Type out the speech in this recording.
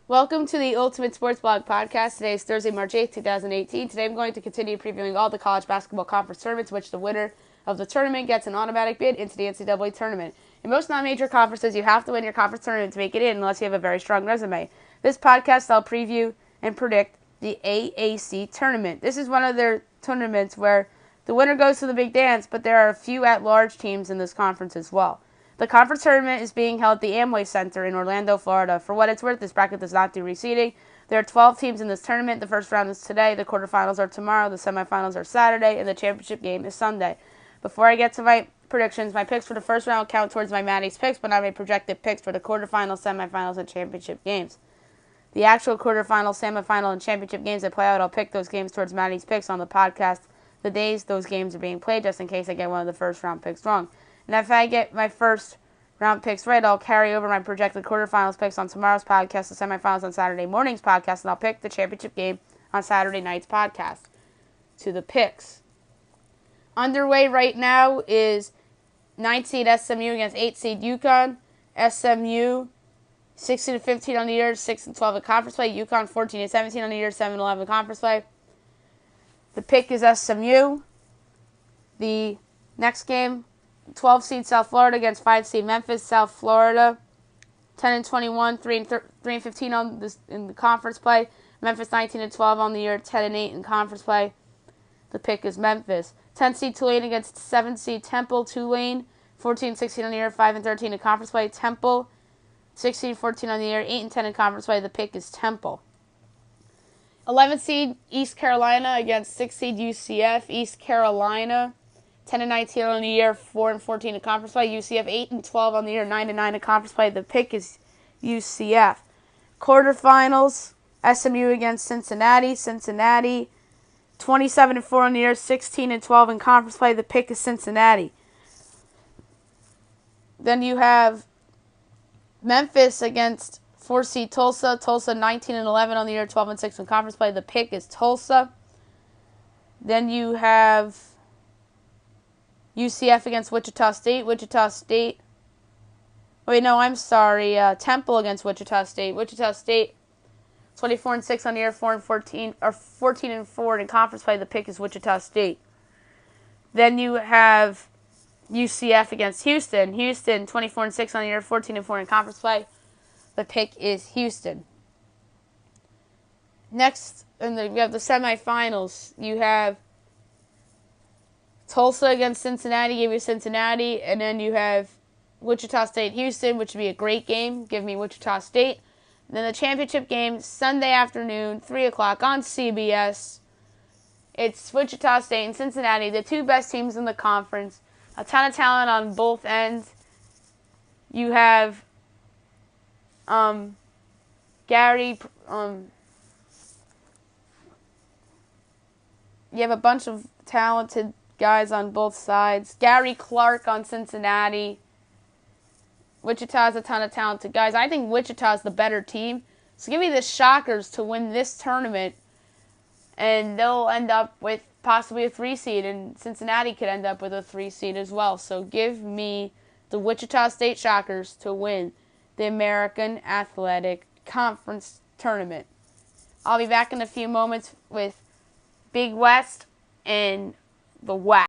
Welcome to the Ultimate Sports Blog Podcast. Today is Thursday, March 8th, 2018. Today I'm going to continue previewing all the college basketball conference tournaments, which the winner of the tournament gets an automatic bid into the NCAA tournament. In most non-major conferences, you have to win your conference tournament to make it in unless you have a very strong resume. This podcast, I'll preview and predict the AAC tournament. This is one of their tournaments where the winner goes to the big dance, but there are a few at-large teams in this conference as well. The conference tournament is being held at the Amway Center in Orlando, Florida. For what it's worth, this bracket does not do reseeding. There are 12 teams in this tournament. The first round is today, the quarterfinals are tomorrow, the semifinals are Saturday, and the championship game is Sunday. Before I get to my predictions, my picks for the first round count towards my Maddie's picks, but not my projected picks for the quarterfinals, semifinals, and championship games. The actual quarterfinal, semifinal, and championship games that play out, I'll pick those games towards Maddie's picks on the podcast the days those games are being played, just in case I get one of the first round picks wrong. And if I get my first round picks right, I'll carry over my projected quarterfinals picks on tomorrow's podcast, the semifinals on Saturday morning's podcast, and I'll pick the championship game on Saturday night's podcast. To the picks. Underway right now is 9 seed SMU against 8 seed UConn. SMU 16-15 on the year, 6-12 in conference play. UConn 14-17 on the year, 7-11 in conference play. The pick is SMU. The next game, 12 seed South Florida against 5 seed Memphis. South Florida 10-21, 3-15 on this in the conference play. Memphis 19-12 on the year, 10-8 in conference play. The pick is Memphis. 10 seed Tulane against 7 seed Temple. Tulane 14-16 on the year, 5-13 in conference play. Temple 16-14 on the year, 8-10 in conference play. The pick is Temple. 11 seed East Carolina against 6 seed UCF. East Carolina 10-19 on the year, 4-14 in conference play. UCF 8-12 on the year, 9-9 in conference play. The pick is UCF. Quarterfinals, SMU against Cincinnati. Cincinnati 27-4 on the year, 16-12 in conference play. The pick is Cincinnati. Then you have Memphis against 4 seed Tulsa. Tulsa 19-11 on the year, 12-6 in conference play. The pick is Tulsa. Then you have UCF against Wichita State. Temple against Wichita State. Wichita State 24-6 on the year, 14-4 in conference play. The pick is Wichita State. Then you have UCF against Houston. Houston 24-6 on the year, 14-4 in conference play. The pick is Houston. Next, we have the semifinals. You have Tulsa against Cincinnati. Give you Cincinnati. And then you have Wichita State, Houston, which would be a great game. Give me Wichita State. And then the championship game, Sunday afternoon, 3 o'clock on CBS. It's Wichita State and Cincinnati, the two best teams in the conference. A ton of talent on both ends. You have you have a bunch of talented guys on both sides. Gary Clark on Cincinnati. Wichita has a ton of talented guys. I think Wichita is the better team. So give me the Shockers to win this tournament, and they'll end up with possibly a 3 seed, and Cincinnati could end up with a 3 seed as well. So give me the Wichita State Shockers to win the American Athletic Conference Tournament. I'll be back in a few moments with Big West and the West.